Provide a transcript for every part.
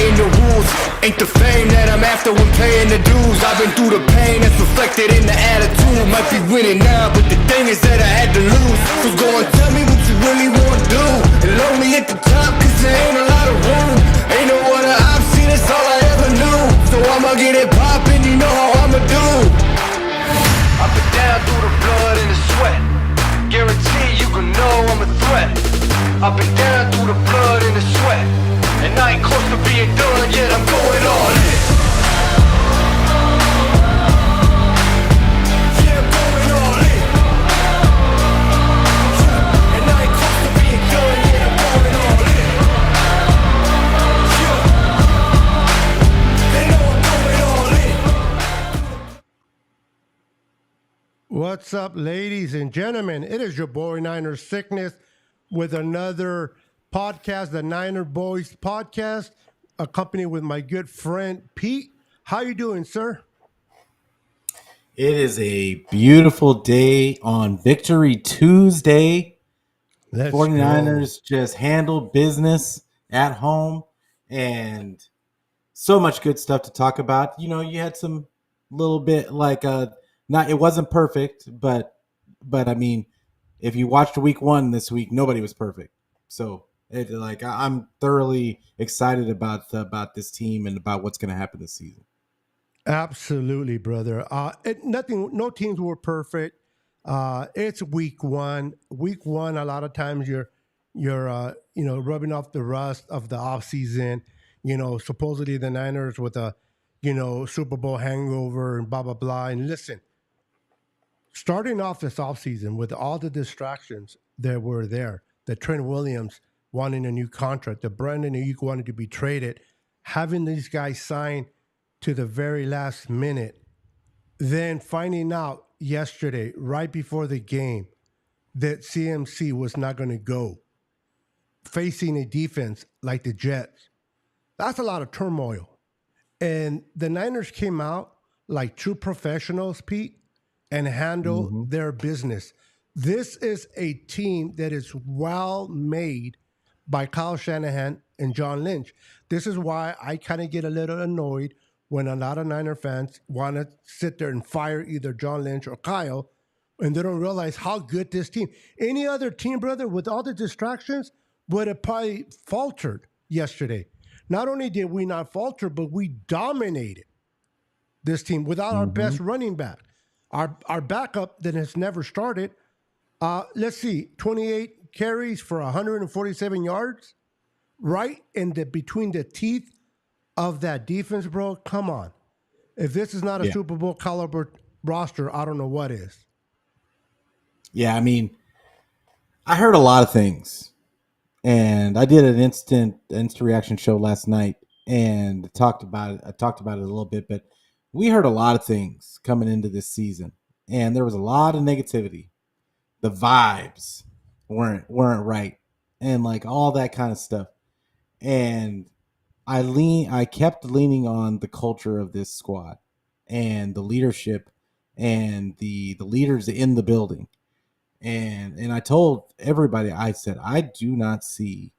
playing the rules. Ain't the fame that I'm after when paying the dues. I've been through the pain that's reflected in the attitude. Might be winning now, but the thing is that I had to lose. So go and tell me what you really wanna do. And lonely at the top, cause there ain't a lot of room. Ain't no other option, that's all I ever knew. So I'ma get it poppin', you know how I'ma do. I've been down through the blood and the sweat. Guarantee you can know I'm a threat. I've been down through the blood and the sweat, and I ain't close to being done yet, I'm going all in. Yeah, I'm going all in. And I ain't close to being done yet, I'm going all in. Yeah. They know I'm going all in. What's up, ladies and gentlemen? It is your boy Niner Sickness with another podcast, the Niner Boys podcast, accompanied with my good friend Pete. How you doing, sir? It is a beautiful day on Victory Tuesday. Let's 49ers just handled business at home, and so much good stuff to talk about. You know, you had some little bit like not it wasn't perfect, but I mean, if you watched week one this week, nobody was perfect. So I'm thoroughly excited about this team and about what's going to happen this season. Absolutely, brother. No teams were perfect. It's week one. Week one, a lot of times you're rubbing off the rust of the offseason. You know, supposedly the Niners with a, Super Bowl hangover and blah, blah, blah. And listen, starting off this offseason with all the distractions that were there, the Trent Williams wanting a new contract, the Brandon Ayuk wanted to be traded, having these guys sign to the very last minute, then finding out yesterday, right before the game, that CMC was not going to go, facing a defense like the Jets. That's a lot of turmoil. And the Niners came out like true professionals, Pete, and handle their business. This is a team that is well made by Kyle Shanahan and John Lynch. This is why I kind of get a little annoyed when a lot of Niner fans want to sit there and fire either John Lynch or Kyle, and they don't realize how good this team. Any other team, brother, with all the distractions, would have probably faltered yesterday. Not only did we not falter, but we dominated this team without our best running back. Our backup that has never started, let's see, 28 carries for 147 yards, right between the teeth of that defense, bro. Come on. If this is not a Super Bowl caliber roster, I don't know what is. Yeah, I mean, I heard a lot of things, and I did an instant reaction show last night and talked about it. I talked about it a little bit, but we heard a lot of things coming into this season, and there was a lot of negativity. The vibes weren't right, and like all that kind of stuff. And I kept leaning on the culture of this squad and the leadership and the leaders in the building. And I told everybody, I said, I do not see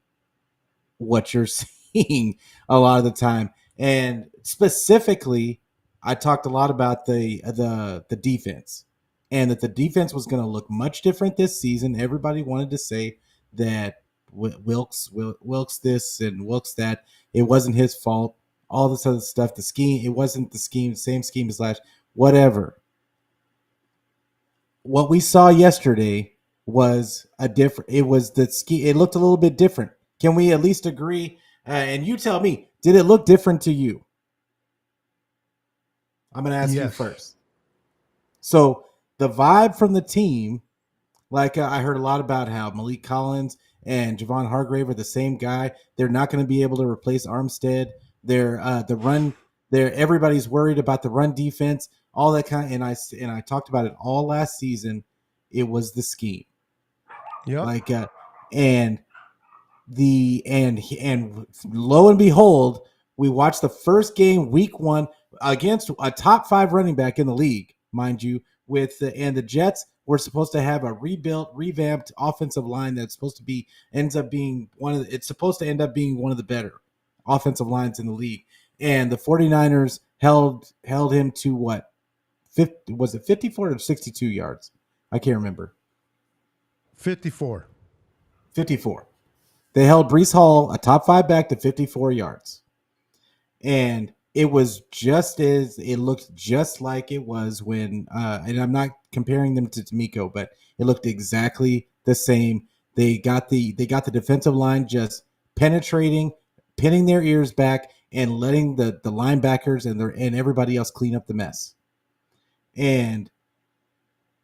what you're seeing a lot of the time. And specifically, I talked a lot about the defense, and that the defense was going to look much different this season. Everybody wanted to say that Wilkes this and Wilkes that. It wasn't his fault. All this other stuff. The scheme, it wasn't the same scheme as last. Whatever. What we saw yesterday was it was the scheme. It looked a little bit different. Can we at least agree? And you tell me, did it look different to you? I'm going to ask you first. So the vibe from the team, like I heard a lot about how Malik Collins and Javon Hargrave are the same guy. They're not going to be able to replace Armstead. Everybody's worried about the run defense, all that kind. And I talked about it all last season. It was the scheme. Yeah. And lo and behold, we watched the first game, week one, against a top 5 running back in the league, mind you. And the Jets were supposed to have a revamped offensive line that's supposed to end up being one of the better offensive lines in the league. And the 49ers held him to what? 50, was it 54 or 62 yards? I can't remember. 54. 54. They held Breece Hall, a top 5 back, to 54 yards. And it was it looked just like it was when, and I'm not comparing them to D'Amico, but it looked exactly the same. They got the defensive line just penetrating, pinning their ears back, and letting the linebackers and everybody else clean up the mess. And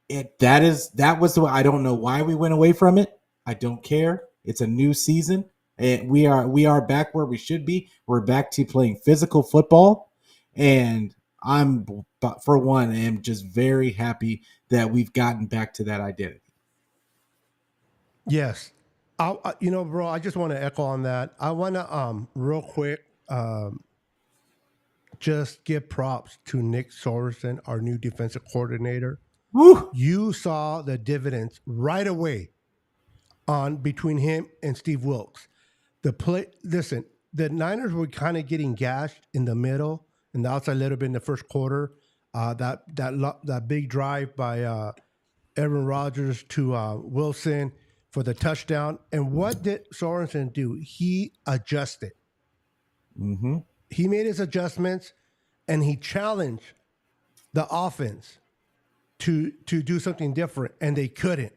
that was the way. I don't know why we went away from it. I don't care. It's a new season, and we are back where we should be. We're back to playing physical football, and I'm, for one, am just very happy that we've gotten back to that identity. Yes. Bro, I just want to echo on that. I want to real quick just give props to Nick Sorensen, our new defensive coordinator. Woo! You saw the dividends right away on between him and Steve Wilkes. Listen, the Niners were kind of getting gashed in the middle and the outside a little bit in the first quarter. That big drive by Aaron Rodgers to Wilson for the touchdown. And what did Sorensen do? He adjusted. Mm-hmm. He made his adjustments, and he challenged the offense to do something different, and they couldn't.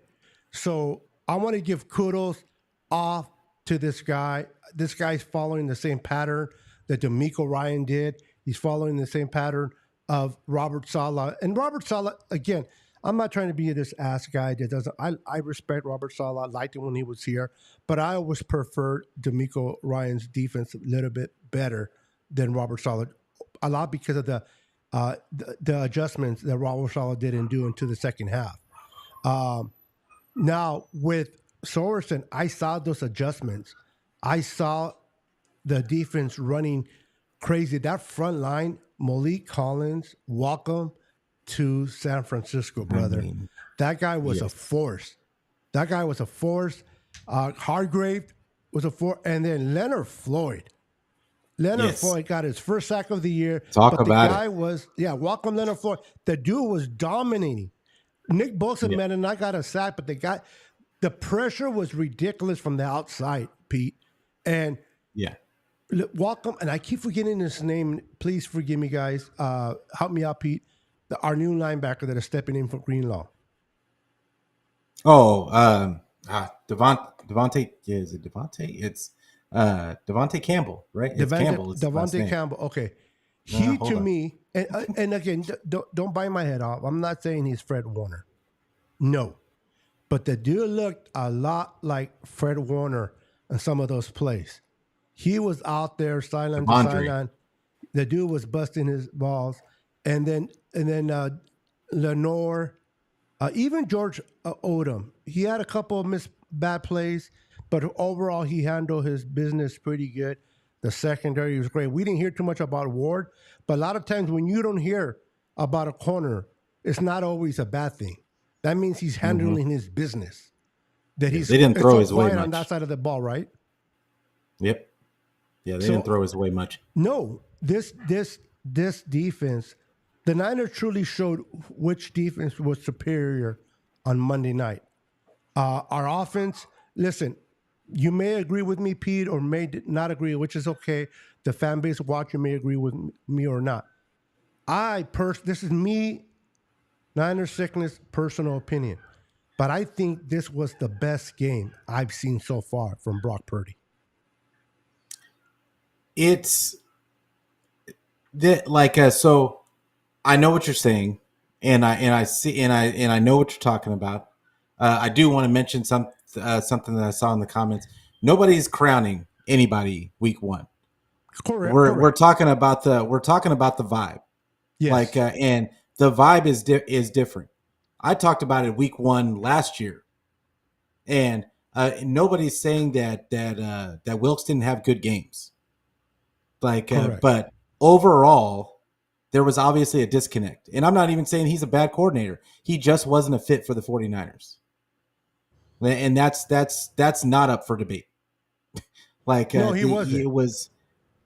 So I want to give kudos off to this guy. This guy's following the same pattern that D'Amico Ryan did. He's following the same pattern of Robert Saleh. And Robert Saleh, again, I'm not trying to be this ass guy that doesn't. I respect Robert Saleh. I liked him when he was here, but I always preferred D'Amico Ryan's defense a little bit better than Robert Saleh, a lot because of the adjustments that Robert Saleh didn't do into the second half. Now with Sorensen, I saw those adjustments. I saw the defense running crazy. That front line, Malik Collins, welcome to San Francisco, brother. That guy was a force. Hargrave was a force. And then Leonard Floyd. Floyd got his first sack of the year. Welcome Leonard Floyd. The dude was dominating. Nick Bosa, man, and I got a sack, but the pressure was ridiculous from the outside, Pete. And welcome, and I keep forgetting his name. Please forgive me, guys. Help me out, Pete. Our new linebacker that is stepping in for Greenlaw. Devontae. Is it Devontae? It's Devontae Campbell, right? It's Campbell. Devontae Campbell. Okay, to me, and again, don't bite my head off. I'm not saying he's Fred Warner. No, but the dude looked a lot like Fred Warner in some of those plays. He was out there sideline to sideline. The dude was busting his balls, and then Lenore, even George Odom. He had a couple of bad plays, but overall he handled his business pretty good. The secondary was great. We didn't hear too much about Ward, but a lot of times when you don't hear about a corner, it's not always a bad thing. That means he's handling his business. They didn't throw his way much on that side of the ball, right? Yep. Yeah, they didn't throw his way much. No, this defense, the Niners truly showed which defense was superior on Monday night. Our offense, listen, you may agree with me, Pete, or may not agree, which is okay. The fan base watching may agree with me or not. This is me, Niners sickness, personal opinion. But I think this was the best game I've seen so far from Brock Purdy. It's so I know what you're saying, and I see and I know what you're talking about. I do want to mention something that I saw in the comments. Nobody's crowning anybody week one. Correct. We're talking about the vibe. Yes. And the vibe is different. I talked about it week one last year, and nobody's saying that Wilkes didn't have good games. But overall, there was obviously a disconnect. And I'm not even saying he's a bad coordinator. He just wasn't a fit for the 49ers. And that's not up for debate. No, he wasn't. It was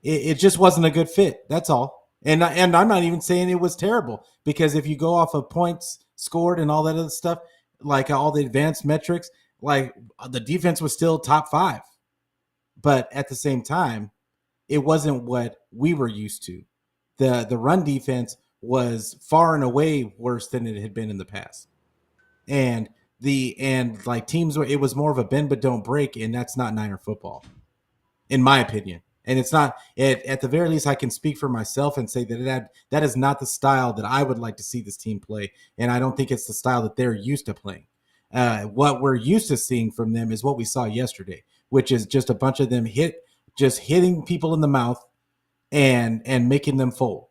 it just wasn't a good fit. That's all. And I'm not even saying it was terrible, because if you go off of points scored and all that other stuff, like all the advanced metrics, like the defense was still top 5. But at the same time, it wasn't what we were used to. The run defense was far and away worse than it had been in the past. And like teams were, it was more of a bend but don't break, and that's not Niner football, in my opinion. And it's not, at the very least, I can speak for myself and say that is not the style that I would like to see this team play. And I don't think it's the style that they're used to playing. What we're used to seeing from them is what we saw yesterday, which is just a bunch of them hitting people in the mouth and making them fold.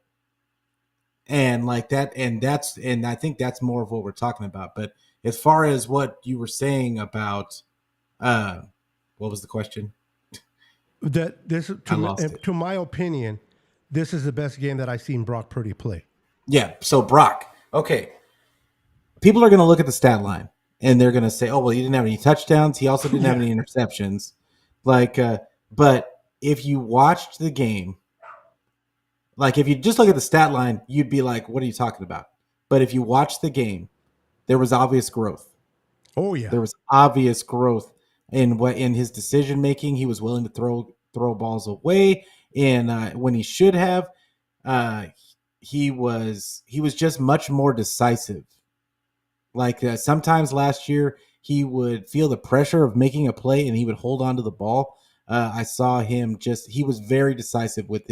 And like that, and I think that's more of what we're talking about. But as far as what you were saying about, what was the question? That this I lost it. to my opinion, this is the best game that I've seen Brock Purdy play. Yeah. So Brock, okay. People are going to look at the stat line and they're going to say, "Oh, well, he didn't have any touchdowns. He also didn't have any interceptions." Like, but if you watched the game, like if you just look at the stat line, you'd be like, "What are you talking about?" But if you watch the game, there was obvious growth. Oh yeah, There was obvious growth in his decision making. He was willing to throw balls away, and when he should have, uh, he was just much more decisive. Like sometimes last year, he would feel the pressure of making a play and he would hold on to the ball. I saw him he was very decisive with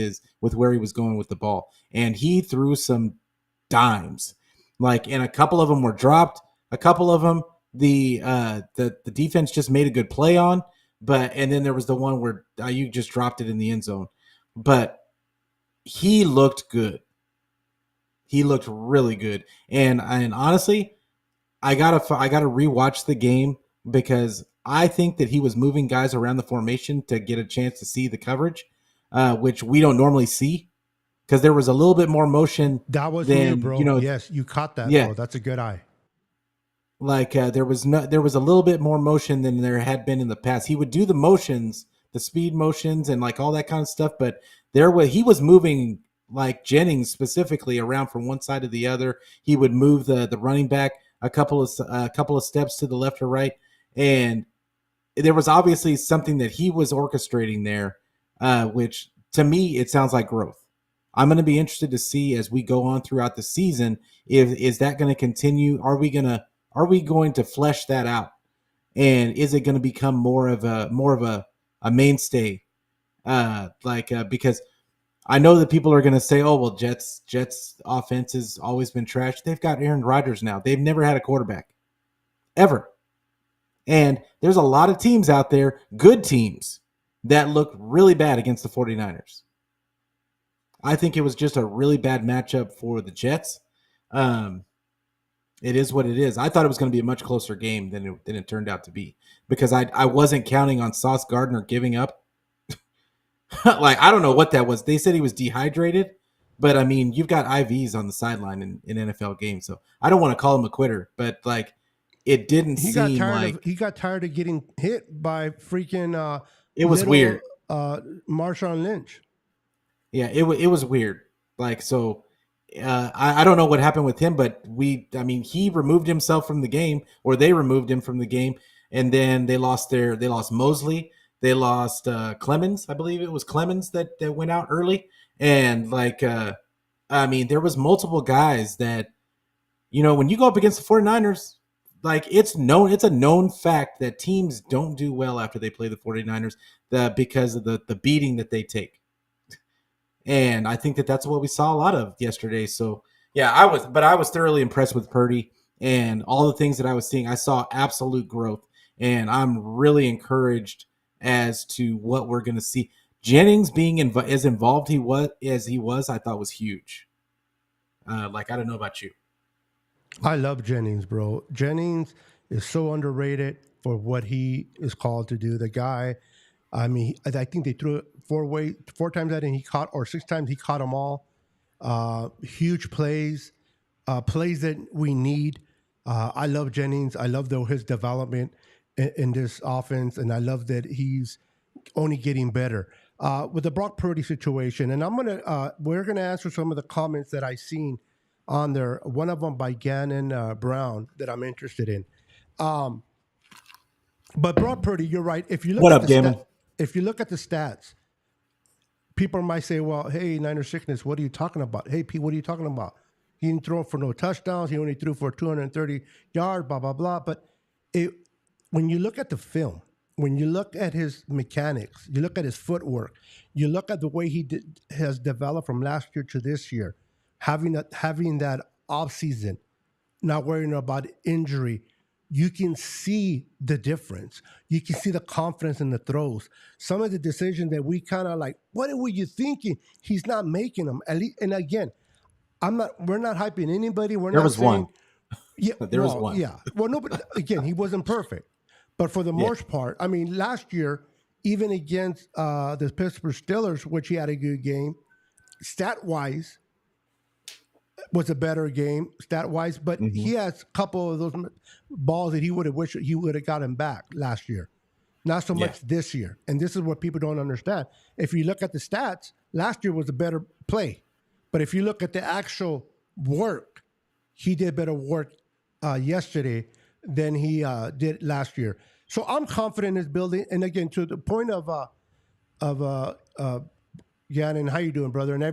where he was going with the ball, and he threw some dimes, and a couple of them were dropped. A couple of them, the defense just made a good play on, and then there was the one where you just dropped it in the end zone. But he looked good. He looked really good, and honestly, I gotta rewatch the game, because I think that he was moving guys around the formation to get a chance to see the coverage, which we don't normally see, because there was a little bit more motion. that was than new, bro. Yes, you caught that, Yeah, bro. That's a good eye. like there was a little bit more motion than there had been in the past. He would do the motions, the speed motions, and like all that kind of stuff, but he was moving, like Jennings specifically, around from one side to the other. He would move the running back a couple of steps to the left or right, and there was obviously something that he was orchestrating there, which to me it sounds like growth. I'm going to be interested to see as we go on throughout the season, if is that going to continue. Are we going to flesh that out, and is it going to become more of a mainstay? Because I know that people are going to say, "Oh, well, Jets offense has always been trash." They've got Aaron Rodgers now. They've never had a quarterback ever. And there's a lot of teams out there, good teams, that look really bad against the 49ers. I think it was just a really bad matchup for the Jets. It is what it is. I thought it was going to be a much closer game than it turned out to be, because I wasn't counting on Sauce Gardner giving up. I don't know what that was. They said he was dehydrated, but I mean, you've got IVs on the sideline in NFL games, so I don't want to call him a quitter, but it didn't seem like he got tired of getting hit by freaking it was weird. Marshawn Lynch. Yeah, it was weird. I don't know what happened with him, but he removed himself from the game, or they removed him from the game, and then they lost Mosley, they lost Clemens. I believe it was Clemens that went out early, and there was multiple guys that, when you go up against the 49ers, it's a known fact that teams don't do well after they play the 49ers, because of the beating that they take. And I think that that's what we saw a lot of yesterday. So yeah, I was thoroughly impressed with Purdy and all the things that I was seeing. I saw absolute growth, and I'm really encouraged as to what we're going to see. Jennings being as involved as he was, I thought was huge. I don't know about you. I love Jennings, bro. Jennings is so underrated for what he is called to do. The guy, I think they threw it four times at him. He caught, or 6 times he caught them all. Huge plays, plays that we need. I love Jennings. I love his development in this offense, and I love that he's only getting better. with the Brock Purdy situation, and we're gonna answer some of the comments that I seen on there. One of them by Gannon Brown that I'm interested in. But Brock Purdy, you're right. If you look What at up, Damon? if you look at the stats, people might say, "Well, hey, Niner Sickness, what are you talking about? Hey, Pete, what are you talking about? He didn't throw for no touchdowns. He only threw for 230 yards, blah blah blah." But when you look at the film, when you look at his mechanics, you look at his footwork, you look at the way has developed from last year to this year, having that off season, not worrying about injury, you can see the difference. You can see the confidence in the throws. Some of the decisions that we kind of like, what were you thinking? He's not making them. At least, and again, we're not hyping anybody. There was one. Yeah, there was one. Yeah. Well, no, but again, he wasn't perfect. But for the most part, I mean, last year, even against the Pittsburgh Steelers, which he had a good game, stat-wise, was a better game, stat-wise. But he has a couple of those balls that he would have wished he would have gotten back last year. Not so much this year. And this is what people don't understand. If you look at the stats, last year was a better play. But if you look at the actual work, he did better work yesterday than he did last year. So I'm confident in his building. And again, to the point of Gannon, how you doing, brother? And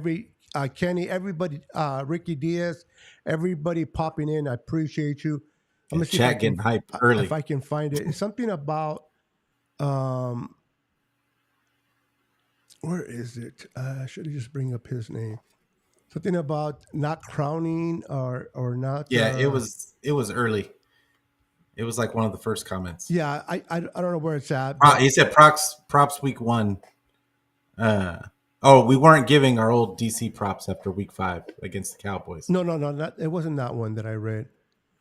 Kenny, everybody, Ricky Diaz, everybody popping in. I appreciate you. I'm gonna chat getting hyped early. If I can find it, it's something about where is it? I should have just bring up his name. Something about not crowning or not. Yeah, it was early. It was like one of the first comments. Yeah, I don't know where it's at. He said props week 1. We weren't giving our old DC props after week 5 against the Cowboys. No, it wasn't that one that I read.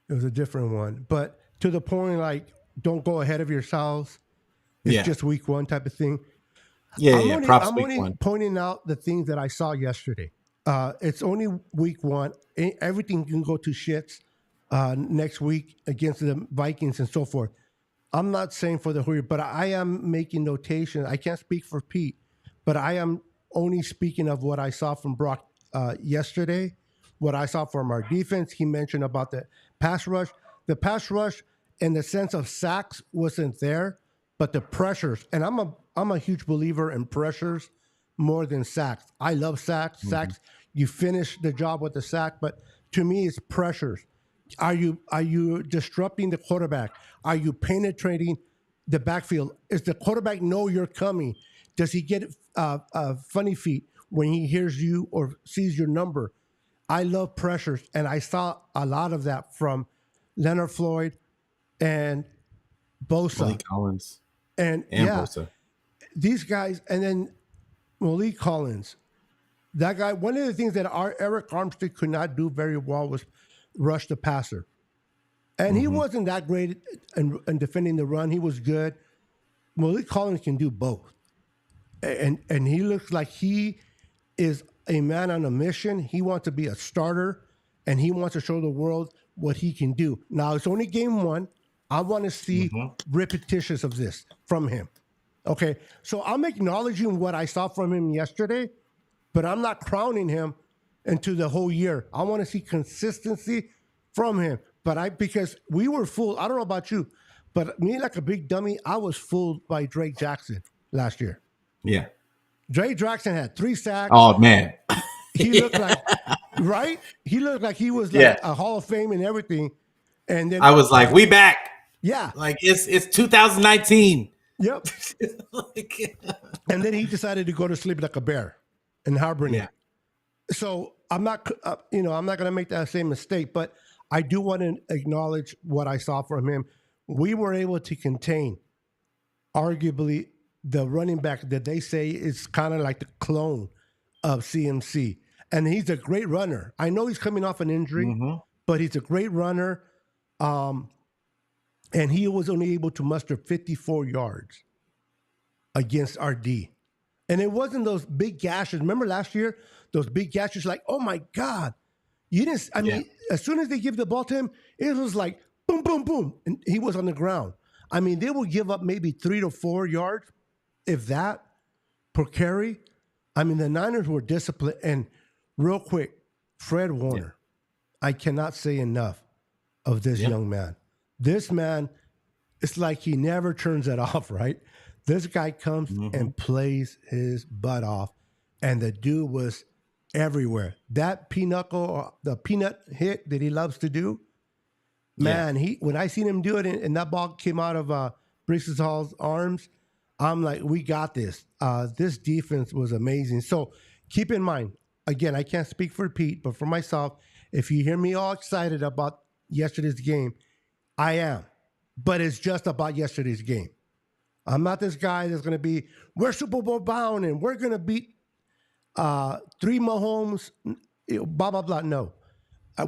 It was a different one. But to the point, like, don't go ahead of yourselves. It's just week 1 type of thing. Props I'm week only 1. Pointing out the things that I saw yesterday. It's only week 1. Everything can go to shits next week against the Vikings and so forth. I'm not saying for the Hoyer, but I am making notation. I can't speak for Pete, but I am only speaking of what I saw from Brock yesterday, what I saw from our defense. He mentioned about the pass rush. The pass rush in the sense of sacks wasn't there, but the pressures, and I'm a huge believer in pressures more than sacks. I love sacks. Mm-hmm. Sacks, you finish the job with the sack, but to me, it's pressures. Are you disrupting the quarterback? Are you penetrating the backfield? Does the quarterback know you're coming? Does he get funny feet when he hears you or sees your number? I love pressures, and I saw a lot of that from Leonard Floyd and Bosa. Malik Collins. And Bosa. These guys, and then Malik Collins. That guy, one of the things that our Eric Armstead could not do very well was rush the passer. And he wasn't that great in defending the run. He was good. Malik Collins can do both. And he looks like he is a man on a mission. He wants to be a starter, and he wants to show the world what he can do. Now, it's only game 1. I want to see repetitions of this from him. Okay, so I'm acknowledging what I saw from him yesterday, but I'm not crowning him into the whole year. I want to see consistency from him. But because we were fooled. I don't know about you, but me, like a big dummy, I was fooled by Drake Jackson last year. Yeah. Drake Jackson had 3 sacks. Oh, man. He looked like, right? He looked like he was like a Hall of Fame and everything. And then I was like, we back. Yeah. Like, it's 2019. Yep. And then he decided to go to sleep like a bear in Harbor. Yeah. So I'm not, I'm not going to make that same mistake, but I do want to acknowledge what I saw from him. We were able to contain, arguably, the running back that they say is kind of like the clone of CMC. And he's a great runner. I know he's coming off an injury, but he's a great runner. And he was only able to muster 54 yards against our D. And it wasn't those big gashes. Remember last year, those big gashes, like, oh my God. You didn't, I mean, as soon as they give the ball to him, it was like boom, boom, boom. And he was on the ground. I mean, they will give up maybe 3 to 4 yards, if that. per carry. I mean, the Niners were disciplined. And real quick, Fred Warner. I cannot say enough of this young man. This man, it's like he never turns it off, right? This guy comes and plays his butt off, and the dude was everywhere. That the peanut hit that he loves to do, man, when I seen him do it and that ball came out of Brees Hall's arms, I'm like, we got this. This defense was amazing. So keep in mind, again, I can't speak for Pete, but for myself, if you hear me all excited about yesterday's game, I am. But it's just about yesterday's game. I'm not this guy that's going to be, we're Super Bowl bound and we're going to beat 3 Mahomes, blah, blah, blah. No.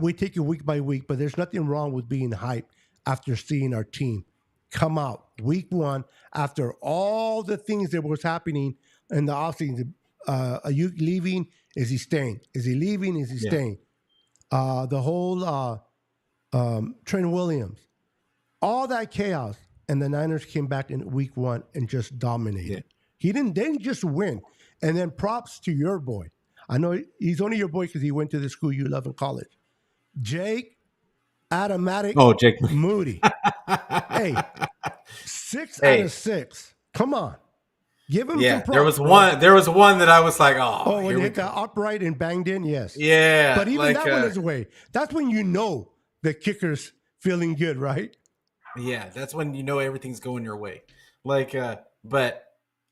We take it week by week, but there's nothing wrong with being hyped after seeing our team come out week 1 after all the things that was happening in the offseason. Are you leaving? Is he staying? Is he leaving? Is he staying? The whole Trent Williams, all that chaos, and the Niners came back in week 1 and just dominated. He didn't just win. And then props to your boy. I know he's only your boy because he went to the school you love in college. Jake Automatic Jake Moody. Hey, 6 out of 6. Come on. Give him some props. There was one that I was like, when he hit the upright and banged in, yes. Yeah. But even that one is away. That's when you know the kicker's feeling good, right? Yeah, that's when you know everything's going your way. But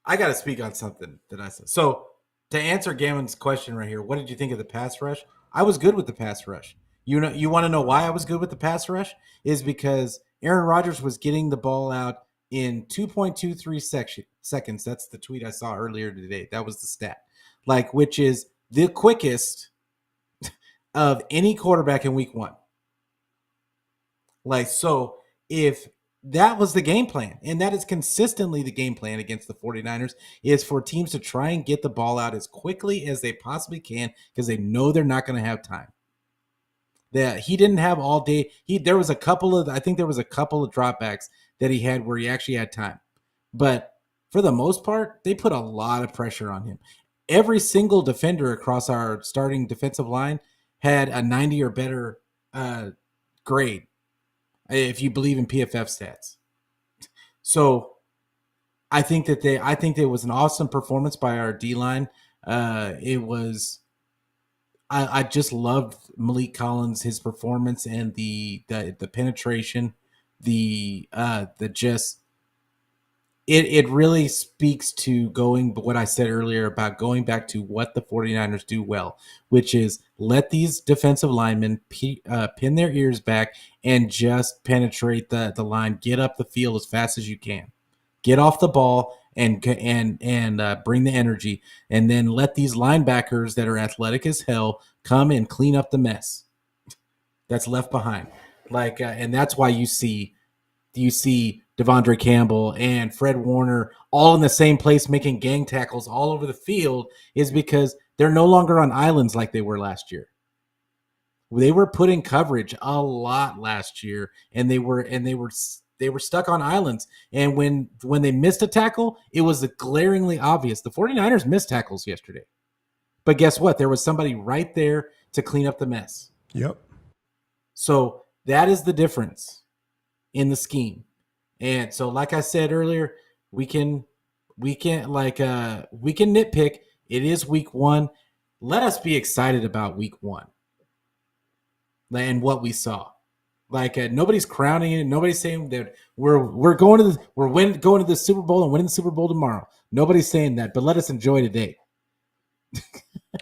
I got to speak on something that I said. So to answer Gamon's question right here, what did you think of the pass rush? I was good with the pass rush. You want to know why I was good with the pass rush? Is because Aaron Rodgers was getting the ball out in 2.23 seconds. That's the tweet I saw earlier today. That was the stat. Which is the quickest of any quarterback in week 1. So if that was the game plan, and that is consistently the game plan against the 49ers, is for teams to try and get the ball out as quickly as they possibly can because they know they're not going to have time. That he didn't have all day. There was a couple of dropbacks that he had where he actually had time. But for the most part, they put a lot of pressure on him. Every single defender across our starting defensive line had a 90 or better grade, if you believe in PFF stats. So I think it was an awesome performance by our D-line. I just loved Malik Collins, his performance and the penetration, it really speaks to what I said earlier about going back to what the 49ers do well, which is let these defensive linemen pin their ears back and just penetrate the line, get up the field as fast as you can, get off the ball and bring the energy, and then let these linebackers that are athletic as hell come and clean up the mess that's left behind. And that's why you see Devondre Campbell and Fred Warner all in the same place making gang tackles all over the field, is because they're no longer on islands like they were last year. They were put in coverage a lot last year, and they were stuck on islands. And when they missed a tackle, it was glaringly obvious. The 49ers missed tackles yesterday. But guess what? There was somebody right there to clean up the mess. Yep. So that is the difference in the scheme. And so, like I said earlier, we can nitpick. It is week 1. Let us be excited about week 1 and what we saw. Nobody's crowning it. Nobody's saying that we're going to the Super Bowl and winning the Super Bowl tomorrow. Nobody's saying that, but let us enjoy today.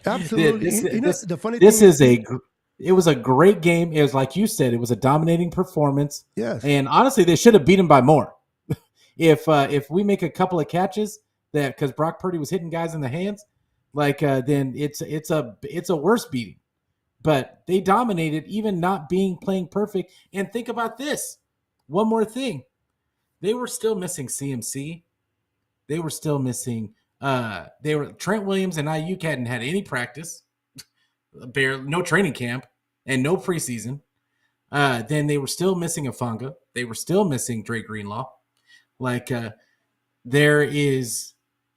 Absolutely. The funny thing it was a great game. It was like you said, it was a dominating performance. Yes. And honestly, they should have beat him by more. If we make a couple of catches because Brock Purdy was hitting guys in the hands, then it's a worse beating. But they dominated, even not playing perfect. And think about this. One more thing. They were still missing CMC. They were still missing Trent Williams and Ayuk hadn't had any practice, no training camp, and no preseason. Then they were still missing Afanga. They were still missing Dre Greenlaw.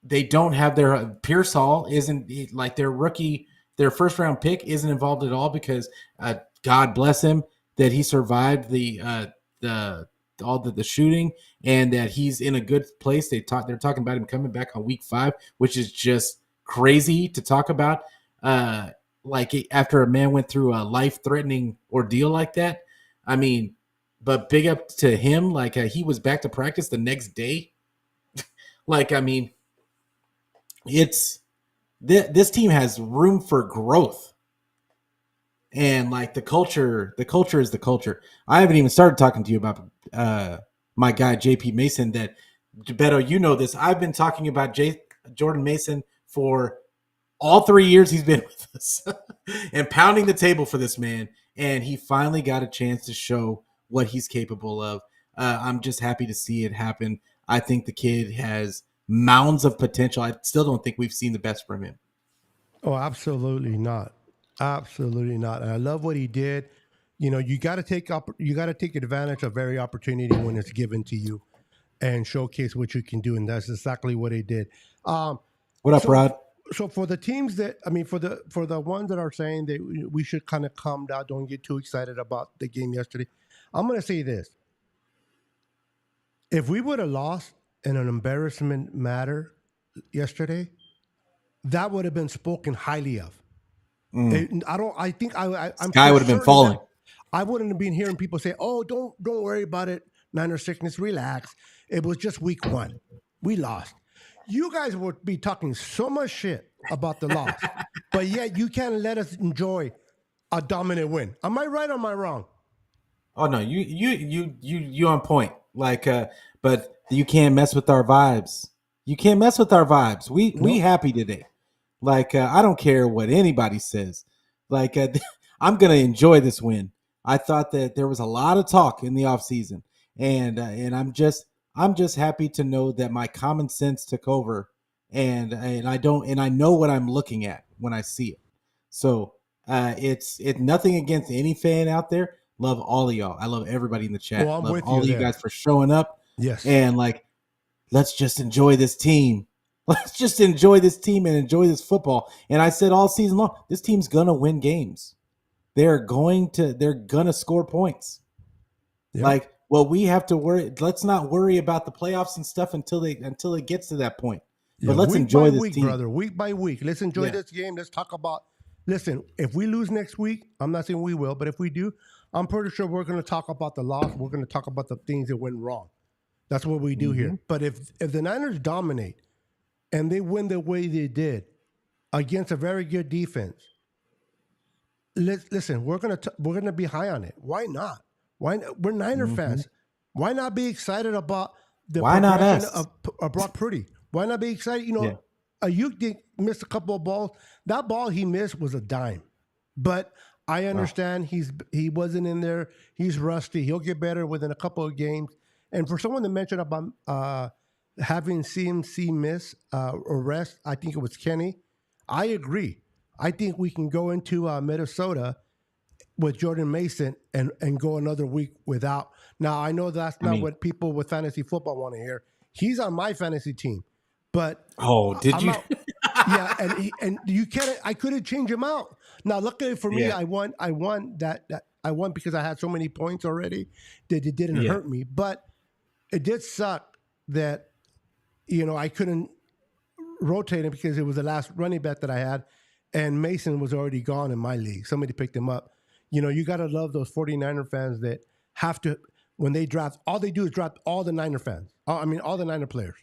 they don't have their Pearsall isn't like their rookie, their first round pick isn't involved at all because God bless him that he survived the all the shooting and that he's in a good place. They're talking about him coming back on week 5, which is just crazy to talk about. Like after a man went through a life threatening ordeal like that. I mean, but big up to him. Like he was back to practice the next day. Like, I mean, it's this team has room for growth, and like the culture is the culture. I haven't even started talking to you about my guy JP Mason. That Beto, you know this. I've been talking about Jordan Mason for all 3 years he's been with us and pounding the table for this man, and he finally got a chance to show what he's capable of. I'm just happy to see it happen. I think the kid has mounds of potential. I still don't think we've seen the best from him. Oh, absolutely not. Absolutely not. And I love what he did. You know, you got to take advantage of every opportunity when it's given to you, and showcase what you can do. And that's exactly what he did. Um, What up, so, Rod? so for the teams that I mean, for the ones that are saying that we should kind of calm down, don't get too excited about the game yesterday. I'm going to say this: if we would have lost in an embarrassment matter yesterday, that would have been spoken highly of. I don't. I think I'm Sky for would have been certain falling. that I wouldn't have been hearing people say, "Oh, don't worry about it. Niner sickness, relax. It was just week 1. We lost." You guys would be talking so much shit about the loss, but yet you can't let us enjoy a dominant win. Am I right or am I wrong? Oh no, you on point. Like, but you can't mess with our vibes. You can't mess with our vibes. We No. happy today. Like, I don't care what anybody says. Like, I'm gonna enjoy this win. I thought that there was a lot of talk in the offseason, and I'm just happy to know that my common sense took over, and I know what I'm looking at when I see it. So it's nothing against any fan out there. Love all of y'all. I love everybody in the Oh, chat. I'm Love with all you of you there. guys for showing up. Yes. And like, let's just enjoy this team. Let's just enjoy this team and enjoy this football. And I said all season long, this team's gonna win games. They're gonna score points. Yep. Like, well, we have to worry. Let's not worry about the playoffs and stuff until it gets to that point. Yeah, But let's week by enjoy this week, team. brother. Week by week. Let's enjoy Yeah. this game. Let's talk about. Listen, if we lose next week, I'm not saying we will, but if we do, I'm pretty sure we're going to talk about the loss. We're going to talk about the things that went wrong. That's what we do Mm-hmm. here. But if the Niners dominate and they win the way they did against a very good defense, listen. We're gonna be high on it. Why not? We're Niner Mm-hmm. fans. Why not be excited about the Why not progression us? of Brock Purdy? Why not be excited? You Yeah. know, Ayuk did miss a couple of balls. That ball he missed was a dime. But I Oh, understand he wasn't in there. He's rusty. He'll get better within a couple of games. And for someone to mention about having CMC miss or rest, I think it was Kenny. I agree. I think we can go into Minnesota with Jordan Mason and go another week without. Now I know that's I not mean, what people with fantasy football want to hear. He's on my fantasy team, but oh, did I'm you? out. Yeah, and you can't. I couldn't change him out. Now, luckily for me, Yeah. I won. I won that. I won because I had so many points already that it didn't Yeah. hurt me. But it did suck that I couldn't rotate him because it was the last running back that I had, and Mason was already gone in my league. Somebody picked him up. You got to love those 49er fans that have to, when they draft, all they do is draft all the Niner fans. I mean, all the Niner players.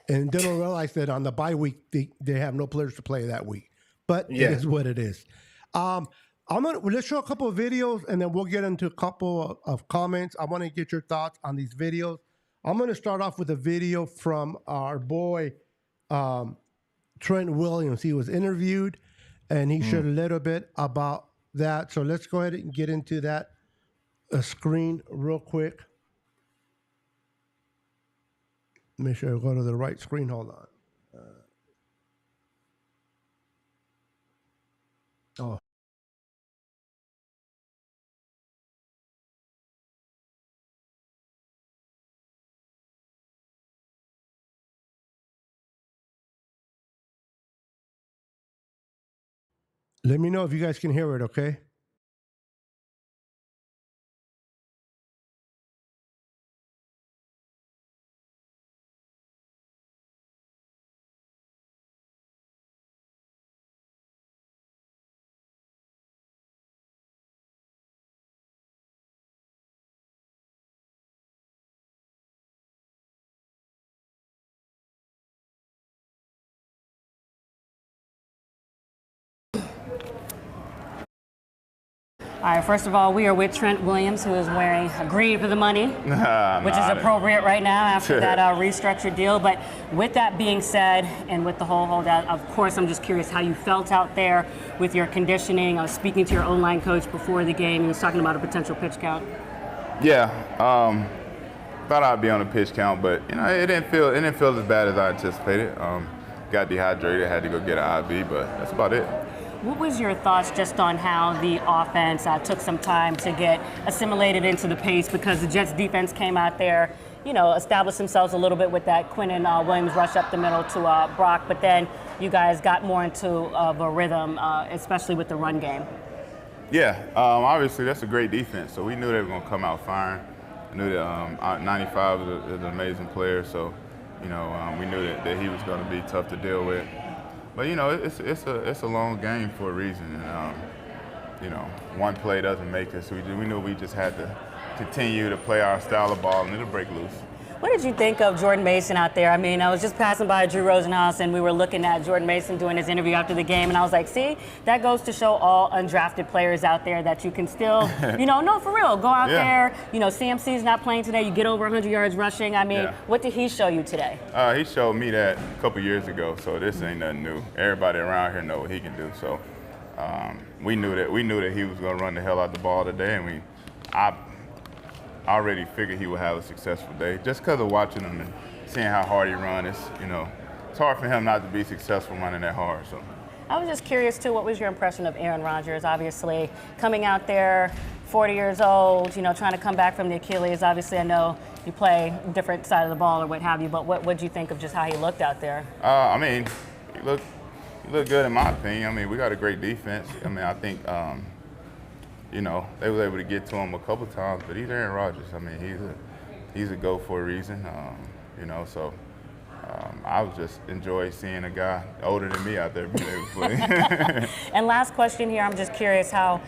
And they don't realize that on the bye week, they have no players to play that week. But it Yeah. is what it is. Let's show a couple of videos and then we'll get into a couple of comments. I want to get your thoughts on these videos. I'm going to start off with a video from our boy, Trent Williams. He was interviewed and he shared a little bit about that. So let's go ahead and get into that screen real quick. Make sure I go to the right screen. Hold on. Oh, Let me know if you guys can hear it, okay? All right, first of all, we are with Trent Williams, who is wearing green for the money, which is appropriate right now after that restructured deal. But with that being said, and with the whole holdout, of course, I'm just curious how you felt out there with your conditioning. I was speaking to your O-line coach before the game. He was talking about a potential pitch count. Yeah, thought I'd be on a pitch count, but it didn't feel as bad as I anticipated. Got dehydrated, had to go get an IV, but that's about it. What was your thoughts just on how the offense took some time to get assimilated into the pace, because the Jets defense came out there, established themselves a little bit with that Quinnen Williams rush up the middle to Brock, but then you guys got more into a rhythm, especially with the run game? Yeah, obviously that's a great defense, so we knew they were going to come out firing. I knew that 95 is an amazing player, so we knew that he was going to be tough to deal with. But it's a long game for a reason, and one play doesn't make us. We knew we just had to continue to play our style of ball, and it'll break loose. What did you think of Jordan Mason out there? I mean, I was just passing by Drew Rosenhaus, and we were looking at Jordan Mason doing his interview after the game, and I was like, see, that goes to show all undrafted players out there that you can still, no, for real, go out there. CMC's not playing today. You get over 100 yards rushing. I mean, what did he show you today? He showed me that a couple years ago, so this ain't nothing new. Everybody around here know what he can do. So we knew that he was going to run the hell out the ball today, and I already figured he would have a successful day just because of watching him and seeing how hard he runs. It's hard for him not to be successful running that hard. So I was just curious too, what was your impression of Aaron Rodgers? Obviously coming out there, 40 years old, trying to come back from the Achilles. Obviously I know you play different side of the ball or what have you, but what did you think of just how he looked out there? He looked good in my opinion. We got a great defense. I think they were able to get to him a couple times, but he's Aaron Rodgers. He's a go for a reason. So I was just enjoy seeing a guy older than me out there being able to play. And last question here, I'm just curious how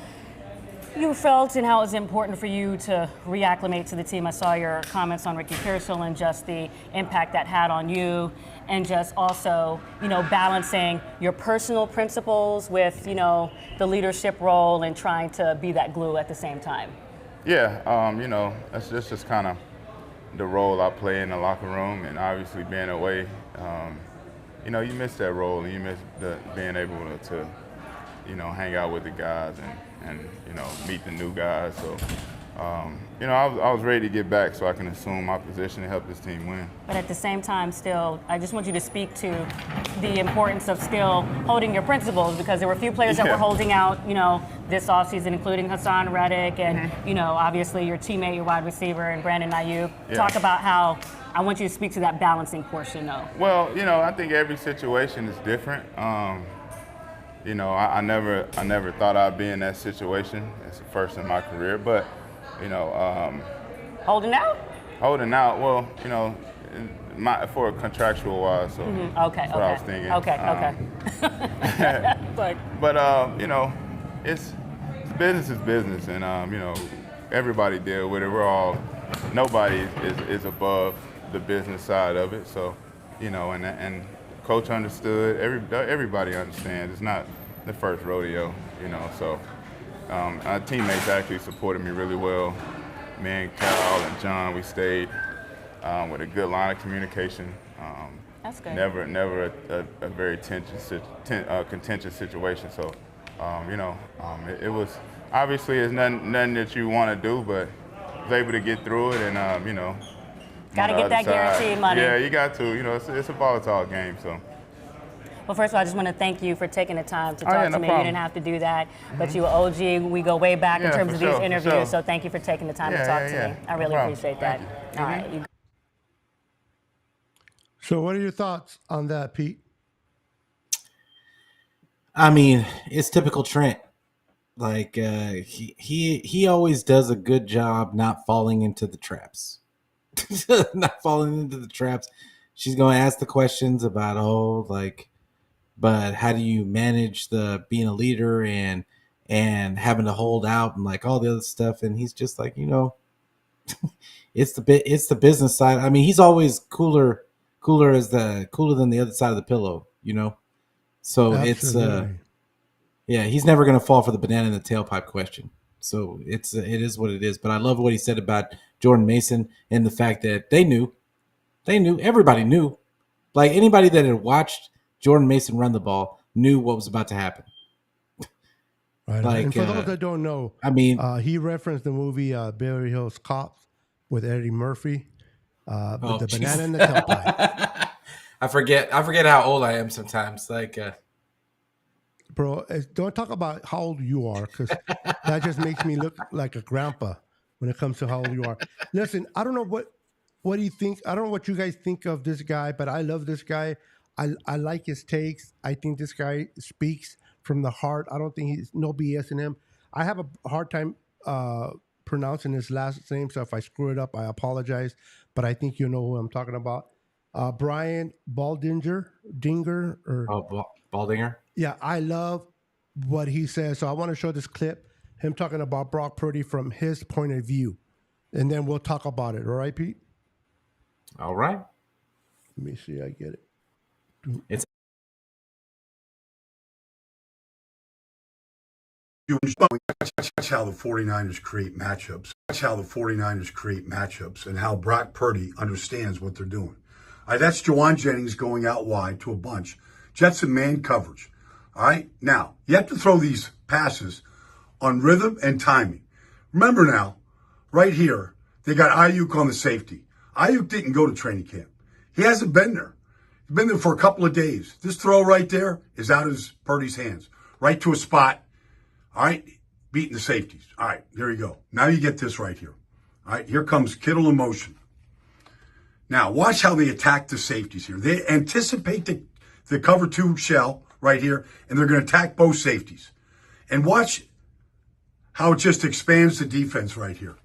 you felt and how it was important for you to reacclimate to the team. I saw your comments on Ricky Pearsall and just the impact that had on you, and just also, balancing your personal principles with, the leadership role and trying to be that glue at the same time. Yeah, that's just kind of the role I play in the locker room, and obviously being away, you miss that role, and you miss being able to hang out with the guys and meet the new guys. So, I was ready to get back so I can assume my position and help this team win. But at the same time, still, I just want you to speak to the importance of still holding your principles, because there were a few players that were holding out, this offseason, including Hassan Reddick and, obviously your teammate, your wide receiver, and Brandon Ayuk. Yeah. Talk about how I want you to speak to that balancing portion, though. Well, I think every situation is different. I never thought I'd be in that situation. It's the first in my career, but holding out? Holding out. Well, for a contractual wise. So Okay. that's what I was thinking. Okay. But it's business is business, and everybody deal with it. Nobody is above the business side of it. So, and coach understood. Everybody understands. It's not the first rodeo, So our teammates actually supported me really well. Me and Cal and John, we stayed with a good line of communication. That's good. Never a very contentious situation. So, it was obviously it's nothing that you want to do, but I was able to get through it, and got to get that guaranteed money. Yeah, you got to. It's a volatile game, so. Well, first of all, I just want to thank you for taking the time to talk to me. Problem. You didn't have to do that, but you were OG. We go way back in terms of these interviews, so thank you for taking the time to talk to me. I really appreciate that. All right. So what are your thoughts on that, Pete? I mean, it's typical Trent. Like he always does a good job not falling into the traps. Not falling into the traps. She's going to ask the questions about but how do you manage the being a leader and having to hold out and like all the other stuff, and he's just like, it's the business side. I mean, he's always cooler than the other side of the pillow. So it's Absolutely. yeah, he's never going to fall for the banana in the tailpipe question. So it is what it is. But I love what he said about Jordan Mason and the fact that everybody knew, like anybody that had watched Jordan Mason run the ball knew what was about to happen. Right. Like, And for those that don't know, I mean, he referenced the movie Beverly Hills Cops with Eddie Murphy, with the geez. banana in the tailpipe. I forget how old I am sometimes. Like, Bro, don't talk about how old you are, because that just makes me look like a grandpa when it comes to how old you are. Listen, I don't know what do you think. I don't know what you guys think of this guy, but I love this guy. I like his takes. I think this guy speaks from the heart. I don't think he's no BS in him. I have a hard time pronouncing his last name, so if I screw it up, I apologize. But I think you know who I'm talking about. Brian Dinger, or Baldinger. yeah, I love what he says. So I want to show this clip, him talking about Brock Purdy from his point of view, and then we'll talk about it. All right, Pete? All right. Let me see. I get it. It's That's how the 49ers create matchups. That's how the 49ers create matchups and how Brock Purdy understands what they're doing. All right, that's Jawan Jennings going out wide to a bunch. Jets and man coverage. All right, now, you have to throw these passes on rhythm and timing. Remember now, right here, they got Ayuk on the safety. Ayuk didn't go to training camp. He hasn't been there. He's been there for a couple of days. This throw right there is out of Purdy's hands, right to a spot. All right, beating the safeties. All right, there you go. Now you get this right here. All right, here comes Kittle in motion. Now, watch how they attack the safeties here. They anticipate the cover two shell right here, and they're going to attack both safeties. And watch how it just expands the defense right here.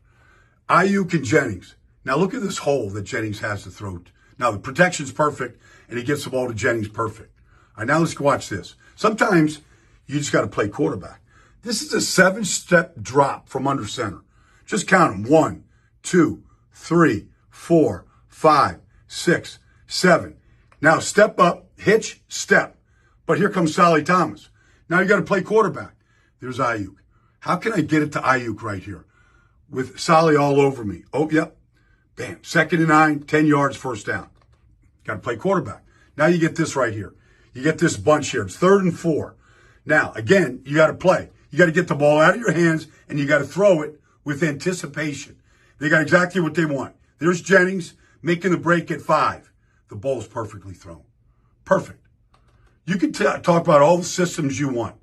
Ayuk and Jennings. Now, look at this hole that Jennings has to throw. Now, the protection's perfect, and he gets the ball to Jennings perfect. All right, now let's watch this. Sometimes you just got to play quarterback. This is a 7-step drop from under center. Just count them. 1, 2, 3, 4, 5, 6, 7. Now step up, hitch, step. But here comes Solly Thomas. Now you got to play quarterback. There's Ayuk. How can I get it to Ayuk right here? With Solly all over me. Oh, yep. Bam. 2nd and 9, 10 yards, first down. Got to play quarterback. Now you get this right here. You get this bunch here. It's 3rd and 4. Now, again, you got to play. You got to get the ball out of your hands, and you got to throw it with anticipation. They got exactly what they want. There's Jennings making the break at 5. The ball's perfectly thrown. Perfect. You can talk about all the systems you want.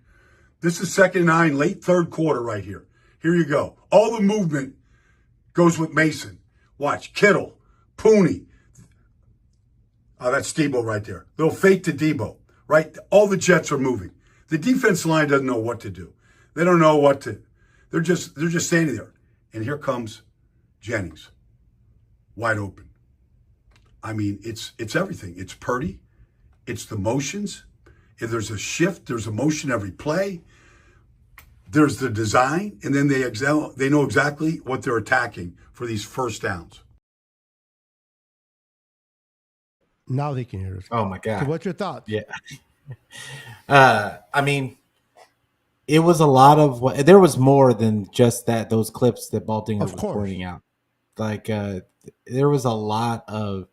This is 2nd and 9, late 3rd quarter right here. Here you go. All the movement goes with Mason. Watch. Kittle, Pooney. Oh, that's Debo right there. Little fake to Debo, right? All the Jets are moving. The defense line doesn't know what to do. They don't know what to. They're just standing there. And here comes Jennings, wide open. I mean, it's everything. It's Purdy. It's the motions. If there's a shift, there's a motion every play. There's the design, and then they know exactly what they're attacking for these first downs. Now they can hear us. oh my god. So what's your thoughts? Yeah. I mean, it was a lot of what. There was more than just those clips that Baldinger Of was course. pointing out. Like there was a lot of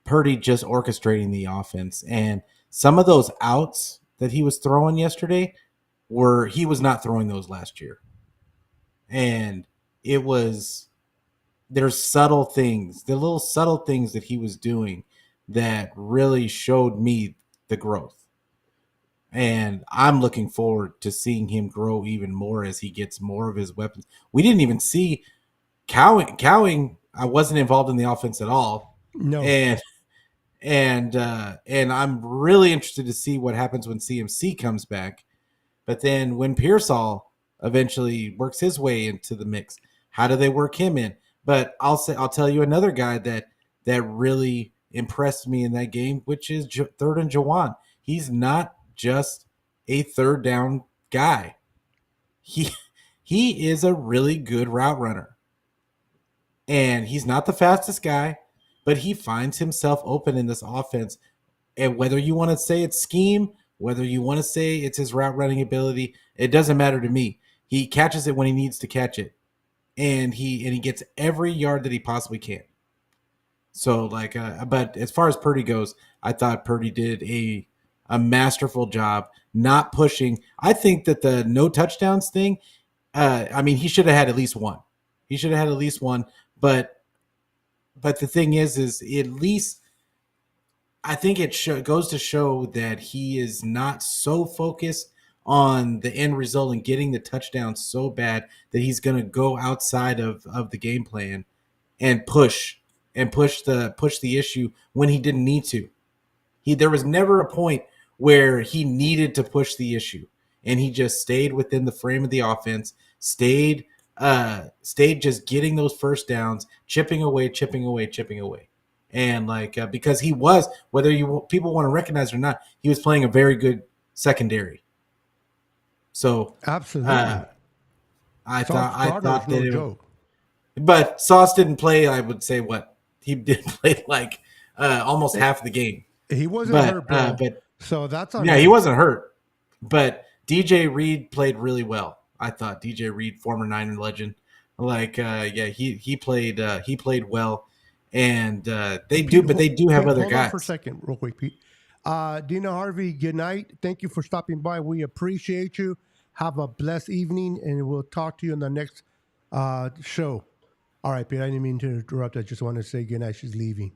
Purdy just orchestrating the offense, and some of those outs that he was throwing yesterday he was not throwing those last year, and there's subtle things, the little subtle things that he was doing that really showed me the growth. And I'm looking forward to seeing him grow even more as he gets more of his weapons. We didn't even see Cowing. I wasn't involved in the offense at all. No. and I'm really interested to see what happens when CMC comes back. But then when Pearsall eventually works his way into the mix, how do they work him in? But I'll tell you another guy that really impressed me in that game, which is third and Jawan. He's not just a third down guy. He is a really good route runner. And he's not the fastest guy, but he finds himself open in this offense. And whether you want to say it's scheme, whether you want to say it's his route running ability, it doesn't matter to me. He catches it when he needs to catch it. And he gets every yard that he possibly can. So but as far as Purdy goes, I thought Purdy did a masterful job not pushing. I think that the no touchdowns thing, he should have had at least one. He should have had at least one, but the thing is at least I think it goes to show that he is not so focused on the end result and getting the touchdown so bad that he's going to go outside of the game plan and push the issue when he didn't need to. There was never a point where he needed to push the issue, and he just stayed within the frame of the offense, stayed just getting those first downs, chipping away. And because he was, whether people want to recognize it or not, he was playing a very good secondary. So Absolutely. I thought that no joke. But Sauce didn't play. I would say he did play almost half the game. He wasn't hurt, bro. So that's on him. He wasn't hurt. But DJ Reed played really well. I thought DJ Reed, former Niner legend, he played well, and they do have other guys. Hold on for a second, real quick, Pete. Dina Harvey, good night. Thank you for stopping by. We appreciate you. Have a blessed evening, and we'll talk to you in the next show. All right, Pete. I didn't mean to interrupt. I just wanted to say good night. She's leaving.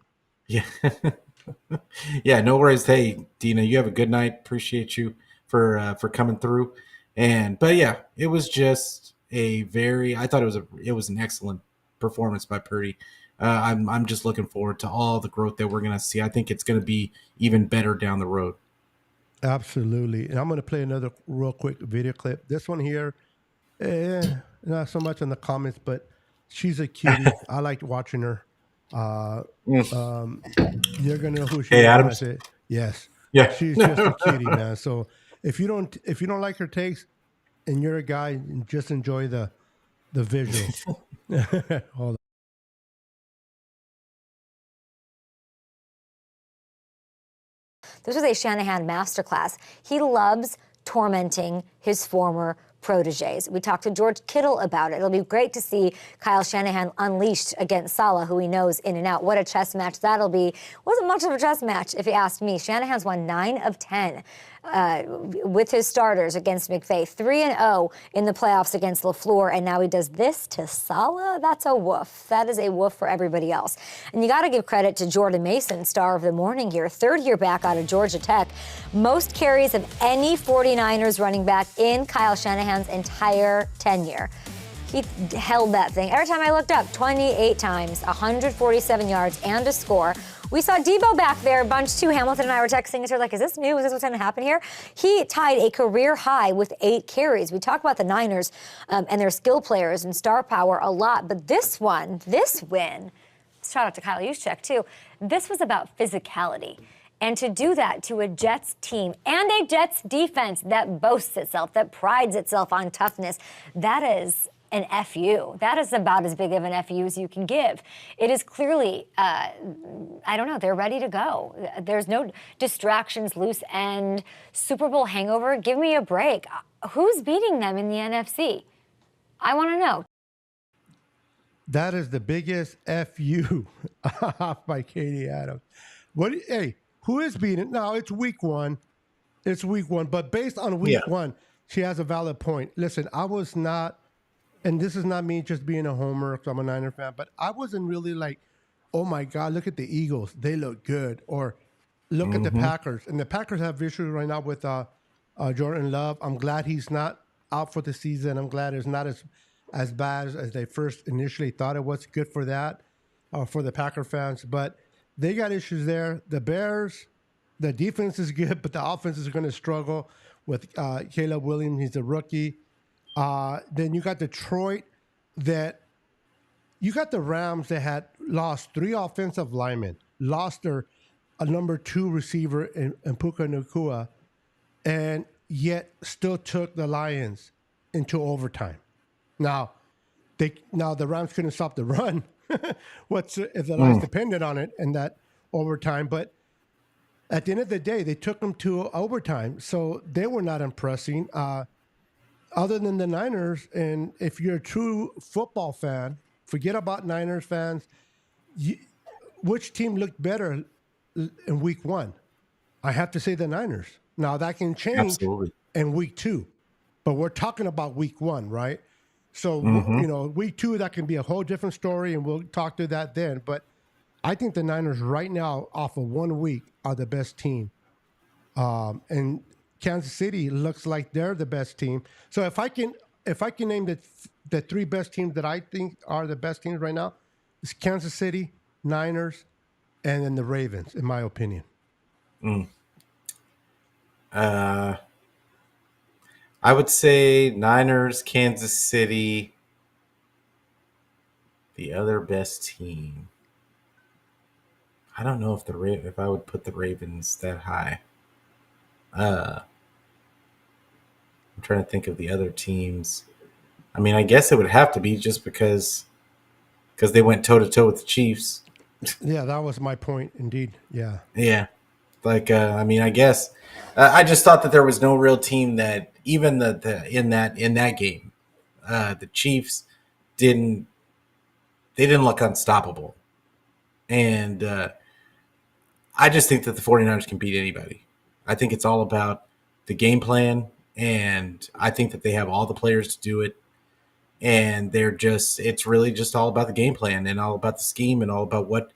Yeah. Yeah, no worries. Hey, Dina, you have a good night. Appreciate you for coming through. But yeah, it was just I thought it was an excellent performance by Purdy. I'm just looking forward to all the growth that we're going to see. I think it's going to be even better down the road. Absolutely. And I'm going to play another real quick video clip. This one here, not so much in the comments, but she's a cutie. I liked watching her. You're gonna know who she is. Adams. Yes. Yeah. She's just a cutie, man. So if you don't like her takes and you're a guy, just enjoy the visual. Hold on. This was a Shanahan masterclass. He loves tormenting his former proteges. We talked to George Kittle about it. It'll be great to see Kyle Shanahan unleashed against Saleh, who he knows in and out. What a chess match that'll be. Wasn't much of a chess match, if you asked me. Shanahan's won 9 of 10 with his starters against McVay. 3-0 in the playoffs against LaFleur, and now he does this to Saleh? That's a woof. That is a woof for everybody else. And you got to give credit to Jordan Mason, star of the morning here. Third year back out of Georgia Tech. Most carries of any 49ers running back in Kyle Shanahan's entire tenure. He held that thing. Every time I looked up, 28 times, 147 yards, and a score. We saw Debo back there a bunch too. Hamilton and I were texting each other like, is this new? Is this what's going to happen here? He tied a career high with 8 carries. We talk about the Niners and their skill players and star power a lot, but this win, shout out to Kyle Juszczyk too, this was about physicality. And to do that to a Jets team and a Jets defense that boasts itself, that prides itself on toughness, that is an FU. That is about as big of an FU as you can give. It is clearly, they're ready to go. There's no distractions, loose end, Super Bowl hangover. Give me a break. Who's beating them in the NFC? I want to know. That is the biggest FU by Katie Adams. Who is beating? No, it's week one. But based on week one, she has a valid point. Listen, I was not, and this is not me just being a homer because I'm a Niner fan, but I wasn't really like, oh my God, look at the Eagles. They look good. Or look at the Packers. And the Packers have issues right now with Jordan Love. I'm glad he's not out for the season. I'm glad it's not as bad as they first initially thought it was. Good for that, for the Packer fans. But they got issues there. The Bears, the defense is good, but the offense is going to struggle with Caleb Williams. He's a rookie. Then you got Detroit that you got the Rams that had lost 3 offensive linemen, lost their a number 2 receiver in Puka Nacua, and yet still took the Lions into overtime. Now the Rams couldn't stop the run. If the Lions depended on it in that overtime? But at the end of the day, they took them to overtime, so they were not impressing. Other than the Niners, and if you're a true football fan, forget about Niners fans. Which team looked better in week 1? I have to say the Niners. Now, that can change in week 2, but we're talking about week 1, right? So, week 2, that can be a whole different story, and we'll talk to that then. But I think the Niners right now, off of 1 week, are the best team. And Kansas City looks like they're the best team. So if I can name the 3 best teams that I think are the best teams right now, it's Kansas City, Niners, and then the Ravens, in my opinion. I would say Niners, Kansas City, the other best team. I don't know if I would put the Ravens that high. I'm trying to think of the other teams. I mean, I guess it would have to be just because they went toe to toe with the Chiefs. Yeah, that was my point. Indeed. Yeah. Yeah. Like, I mean, I guess I just thought that there was no real team that even in that game, the Chiefs didn't look unstoppable. And I just think that the 49ers can beat anybody. I think it's all about the game plan, and I think that they have all the players to do it. And it's really just all about the game plan and all about the scheme and all about what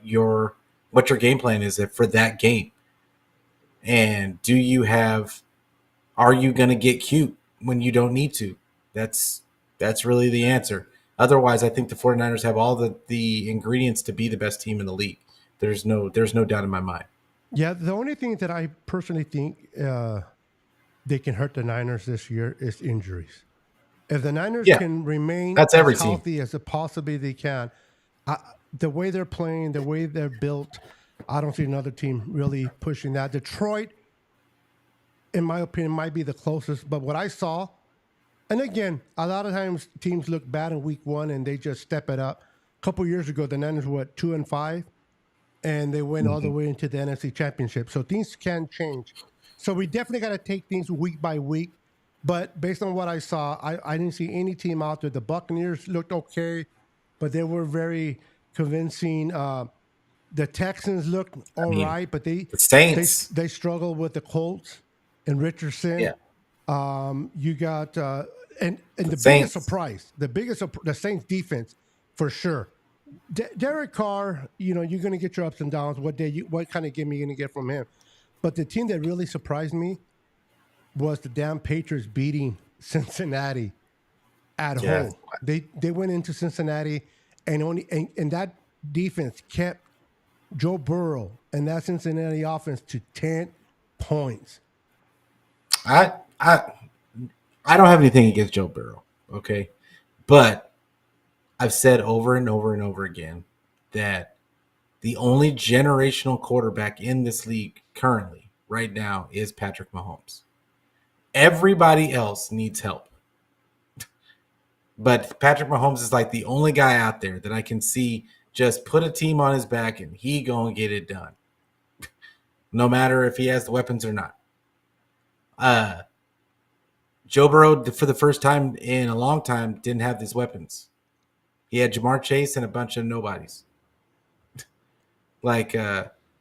your game plan is for that game. And are you going to get cute when you don't need to? That's really the answer. Otherwise, I think the 49ers have all the ingredients to be the best team in the league. There's no doubt in my mind. Yeah, the only thing that I personally think they can hurt the Niners this year is injuries. If the Niners can remain as healthy as possibly they can, the way they're playing, the way they're built, I don't see another team really pushing that. Detroit, in my opinion, might be the closest. But what I saw, and again, a lot of times teams look bad in week 1 and they just step it up. A couple years ago, the Niners were 2-5, and they went all the way into the NFC Championship. So things can change. So we definitely got to take things week by week. But based on what I saw, I didn't see any team out there. The Buccaneers looked okay, but they were very convincing. The Texans looked all right, but the Saints they struggled with the Colts and Richardson. Yeah. You got and the Saints. biggest surprise, the Saints defense for sure. Derek Carr, you're going to get your ups and downs. What kind of game are you going to get from him? But the team that really surprised me was the damn Patriots beating Cincinnati at home. They went into Cincinnati and that defense kept Joe Burrow and that Cincinnati offense to 10 points. I don't have anything against Joe Burrow, okay? But I've said over and over and over again that the only generational quarterback in this league currently, right now, is Patrick Mahomes. Everybody else needs help. But Patrick Mahomes is like the only guy out there that I can see just put a team on his back and he gonna get it done. No matter if he has the weapons or not. Joe Burrow, for the first time in a long time, didn't have these weapons. He had Jamar Chase and a bunch of nobodies.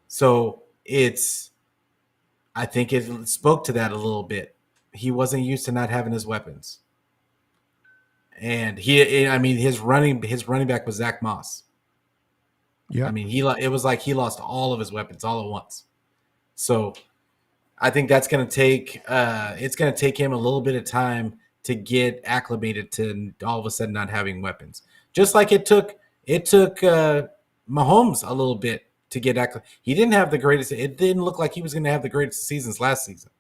So I think it spoke to that a little bit. He wasn't used to not having his weapons. And his running back was Zach Moss. Yeah. I mean, it was like he lost all of his weapons all at once. So I think that's going to take it's going to take him a little bit of time to get acclimated to all of a sudden not having weapons. Just like it took Mahomes a little bit to get he didn't have the greatest. It didn't look like he was going to have the greatest seasons last season.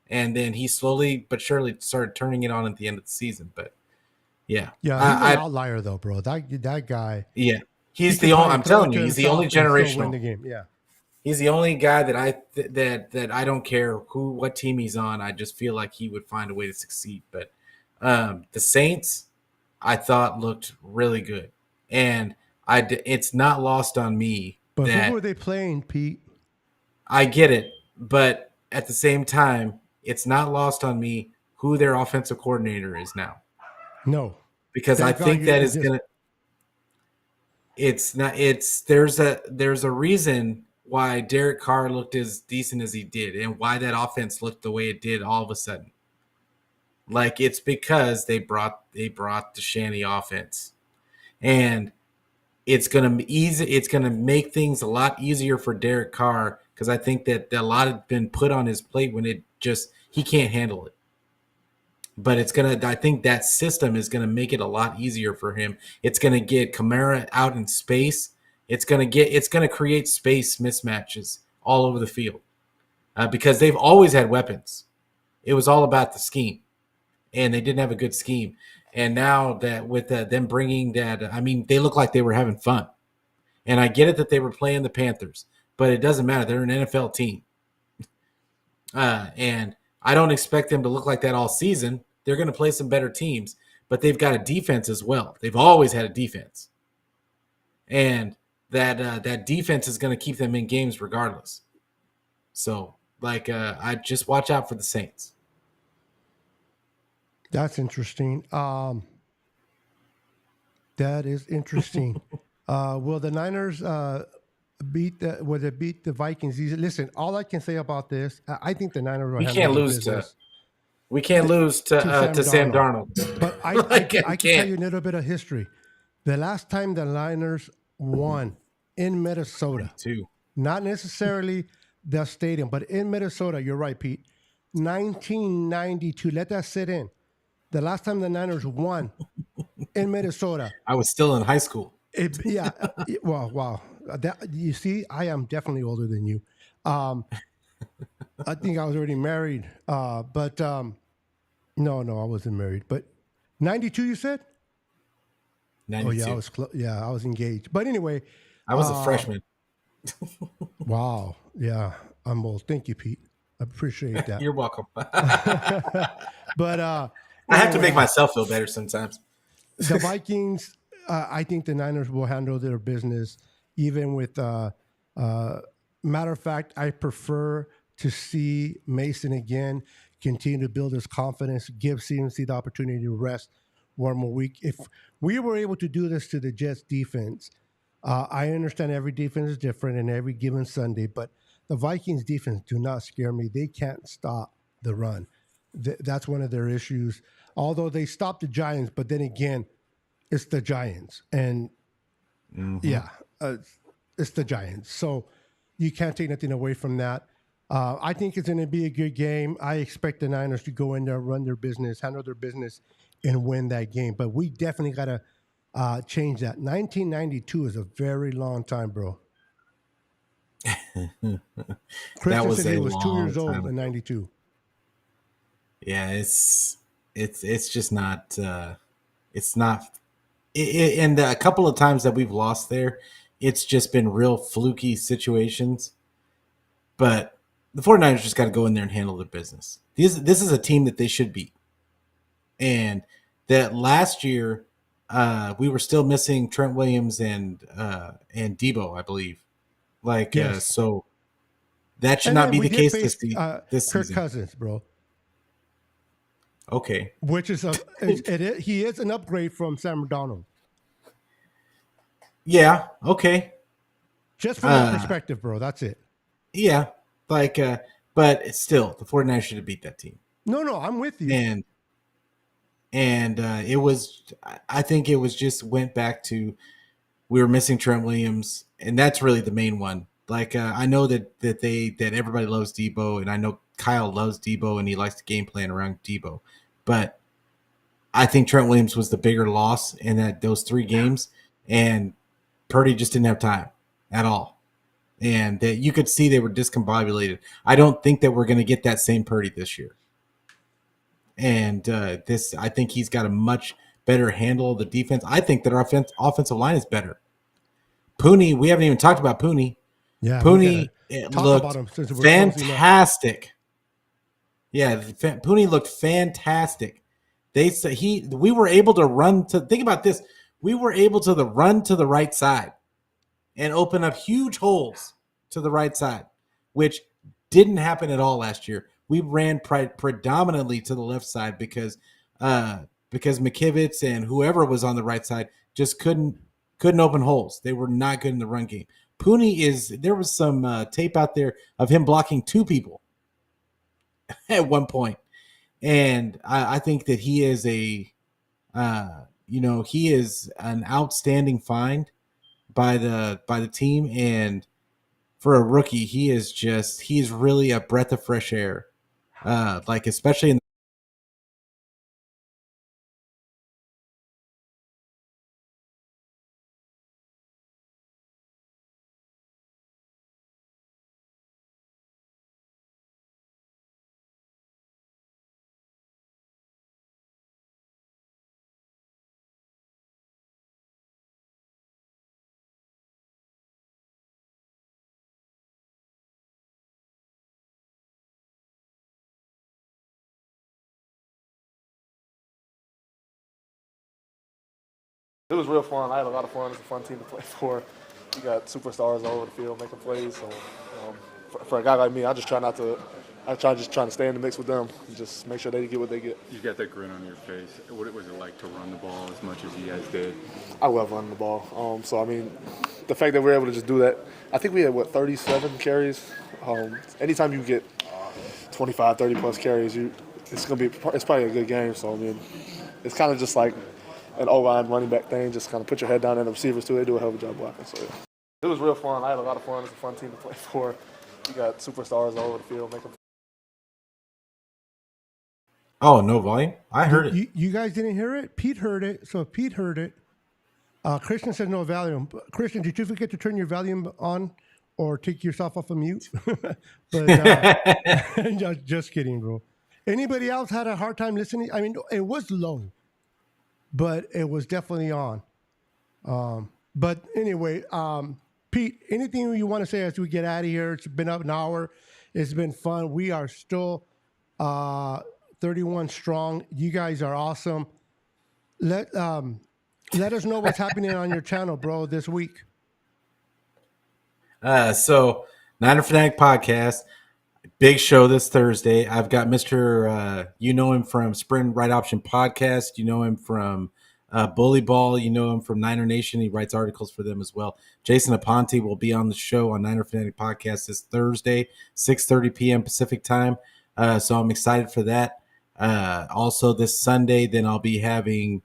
And then he slowly but surely started turning it on at the end of the season. But yeah, Yeah, he's an outlier though, bro. That guy. yeah, he's he the can only. probably I'm throw telling it you, to he's the only himself and still win generational. the game. Yeah. He's the only guy that I don't care what team he's on. I just feel like he would find a way to succeed. But the Saints, I thought looked really good, and it's not lost on me But that who were they playing, Pete? I get it, but at the same time, it's not lost on me who their offensive coordinator is now, No. because I Thank God think you that didn't is just- gonna. It's not. It's there's a reason why Derek Carr looked as decent as he did, and why that offense looked the way it did all of a sudden. Like, it's because they brought the Shanny offense, and it's gonna make things a lot easier for Derek Carr, because I think that a lot has been put on his plate when he can't handle it. But I think that system is gonna make it a lot easier for him. It's gonna get Kamara out in space. It's gonna create space mismatches all over the field, because they've always had weapons. It was all about the scheme, and they didn't have a good scheme. And now that with them bringing that, I mean, they look like they were having fun. And I get it that they were playing the Panthers, but it doesn't matter. They're an NFL team. And I don't expect them to look like that all season. They're going to play some better teams, but they've got a defense as well. They've always had a defense. And that defense is going to keep them in games regardless. So, I just watch out for the Saints. That's interesting. That is interesting. Will the Niners beat the Vikings? Listen, all I can say about this, I think the Niners will handle the business. We can't lose to Sam Darnold. But I can tell you a little bit of history. The last time the Niners won in Minnesota, not necessarily the stadium, but in Minnesota, you're right, Pete, 1992. Let that sit in. The last time the Niners won in Minnesota. I was still in high school. Wow. You see, I am definitely older than you. I think I was already married. But no, I wasn't married. But 92, you said? 92. Oh, yeah, I was engaged. But anyway. I was a freshman. Wow. Yeah, I'm old. Thank you, Pete. I appreciate that. You're welcome. But I have to make myself feel better sometimes. The Vikings, I think the Niners will handle their business, even with matter of fact, I prefer to see Mason again continue to build his confidence, give CMC the opportunity to rest one more week. If we were able to do this to the Jets defense, I understand every defense is different and every given Sunday, but the Vikings defense do not scare me. They can't stop the run. That's one of their issues. Although they stopped the Giants, but then again, it's the Giants. And it's the Giants. So you can't take nothing away from that. I think it's going to be a good game. I expect the Niners to go in there, run their business, handle their business, and win that game. But we definitely got to change that. 1992 is a very long time, bro. Christian said he was 2 years old in 92. Yeah, it's just not. It's not. And a couple of times that we've lost there, it's just been real fluky situations. But the 49ers just got to go in there and handle their business. This is a team that they should beat. And that last year, we were still missing Trent Williams and Debo, I believe. Yes. So that should not be the case this Kirk season. Cousins, bro. Okay. Which is he is an upgrade from Sam Darnold. Yeah. Okay. Just from that perspective, bro. That's it. Yeah. But still, the 49ers should have beat that team. No, I'm with you. And it was, I think it was just went back to, we were missing Trent Williams, and that's really the main one. I know that everybody loves Debo, and I know Kyle loves Debo, and he likes the game plan around Debo. But I think Trent Williams was the bigger loss in those 3 games, and Purdy just didn't have time at all. and that you could see they were discombobulated. I don't think that we're going to get that same Purdy this year. And I think he's got a much better handle of the defense. I think that our offensive line is better. Pooney, we haven't even talked about Pooney. Yeah, Pooney talk looked about him since we're closing up. fantastic. Yeah, Pooney looked fantastic. They said we were able to run to. Think about this. We were able to run to the right side and open up huge holes to the right side, which didn't happen at all last year. We ran predominantly to the left side because McKivitz and whoever was on the right side just couldn't open holes. They were not good in the run game. Pooney there was some tape out there of him blocking two people at one point. And I think that he is he is an outstanding find by the team. And for a rookie, he's really a breath of fresh air. Especially in It was real fun. I had a lot of fun. It's a fun team to play for. You got superstars all over the field making plays. So for a guy like me, I just try to stay in the mix with them and just make sure they get what they get. You got that grin on your face. What was it like to run the ball as much as you guys did? I love running the ball. The fact that we're able to just do that, I think we had, 37 carries? Anytime you get 25, 30-plus carries, it's probably a good game. So, it's kind of just like an O-line running back thing. Just kind of put your head down, and the receivers, too, they do a hell of a job blocking. So, yeah. It was real fun. I had a lot of fun. It's a fun team to play for. You got superstars all over the field making. Oh, no volume? I heard it. You guys didn't hear it? Pete heard it. So if Pete heard it, Christian said no volume. Christian, did you forget to turn your volume on or take yourself off of mute? But just kidding, bro. Anybody else had a hard time listening? I mean, it was low, but it was definitely on. But anyway, Pete, anything you want to say as we get out of here? It's been up an hour. It's been fun. We are still 31 strong. You guys are awesome. Let us know what's happening on your channel, bro, this week. So Niner Fanatic Podcast, big show this Thursday. I've got Mr. You know him from Sprint Right Option Podcast. You know him from Bully Ball. You know him from Niner Nation. He writes articles for them as well. Jason Aponte will be on the show on Niner Fanatic Podcast this Thursday, 6:30 p.m. Pacific time. So I'm excited for that. Also this Sunday, then I'll be doing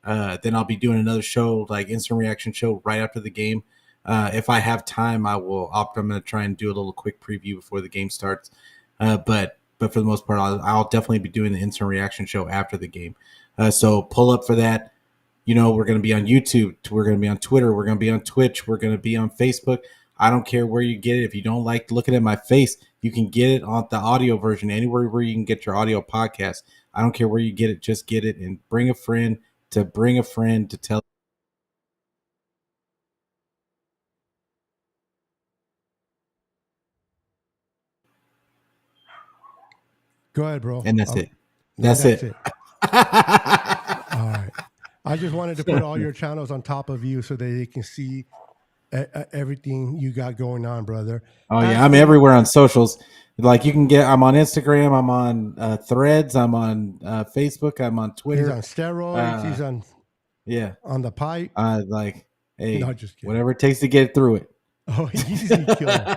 another show, like instant reaction show right after the game. If I have time, I'm going to try and do a little quick preview before the game starts. But for the most part, I'll definitely be doing the instant reaction show after the game. So pull up for that. You know, we're going to be on YouTube. We're going to be on Twitter. We're going to be on Twitch. We're going to be on Facebook. I don't care where you get it. If you don't like looking at my face, you can get it on the audio version, anywhere where you can get your audio podcast. I don't care where you get it. Just get it and bring a friend to tell. Go ahead, bro. And that's it. That's it. All right. I just wanted to put all your channels on top of you so that they can see everything you got going on, brother. Oh yeah, I'm everywhere on socials. Like you can I'm on Instagram, I'm on Threads, I'm on Facebook, I'm on Twitter. He's on steroids. He's on the pipe. Hey, no, just kidding. Whatever it takes to get through it. Oh, easy killer.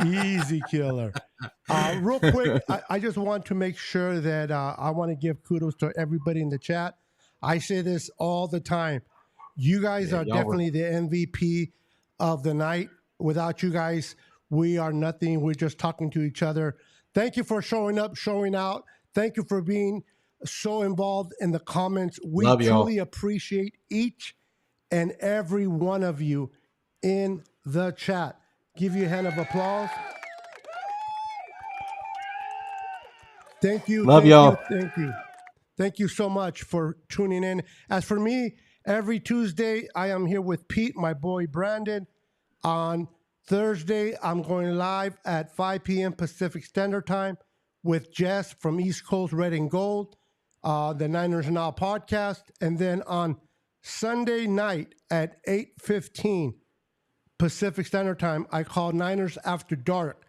Easy killer. Real quick, I just want to make sure that I want to give kudos to everybody in the chat. I say this all the time. You guys are definitely the MVP of the night. Without you guys, we are nothing. We're just talking to each other. Thank you for showing up, showing out. Thank you for being so involved in the comments. We truly appreciate each and every one of you in the chat. give you a hand of applause. Thank you. Love thank y'all. you. Thank you. Thank you so much for tuning in. As for me, every Tuesday, I am here with Pete, my boy Brandon. On Thursday, I'm going live at 5 p.m. Pacific Standard Time with Jess from East Coast Red and Gold, the Niners Now podcast. And then on Sunday night at 8:15 Pacific Standard Time, I call Niners After Dark.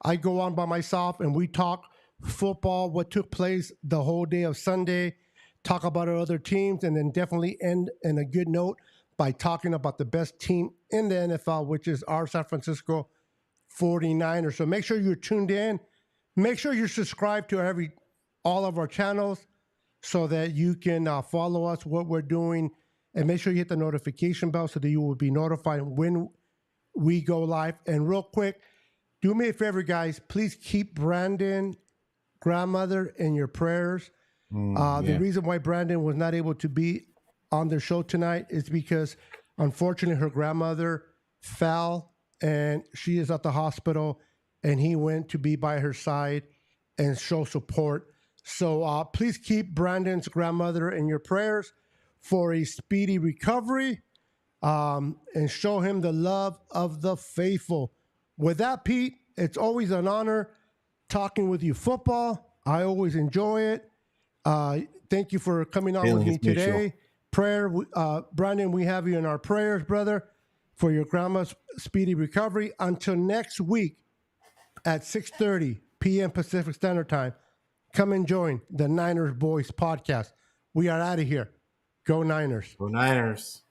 I go on by myself and we talk football, what took place the whole day of Sunday, talk about our other teams, and then definitely end in a good note by talking about the best team in the NFL, which is our San Francisco 49ers. So make sure you're tuned in. Make sure you're subscribed to all of our channels so that you can follow us, what we're doing, and make sure you hit the notification bell so that you will be notified when we go live. And real quick, do me a favor, guys. Please keep Brandon grandmother in your prayers. The reason why Brandon was not able to be on the show tonight is because, unfortunately, her grandmother fell and she is at the hospital, and he went to be by her side and show support. So please keep Brandon's grandmother in your prayers for a speedy recovery, and show him the love of the faithful. With that, Pete, it's always an honor talking with you football. I always enjoy it. Thank you for coming on with me today. Brandon, we have you in our prayers, brother, for your grandma's speedy recovery. Until next week at 6:30 p.m. Pacific Standard Time, come and join the Niners Boys podcast. We are out of here. Go Niners. Go Niners.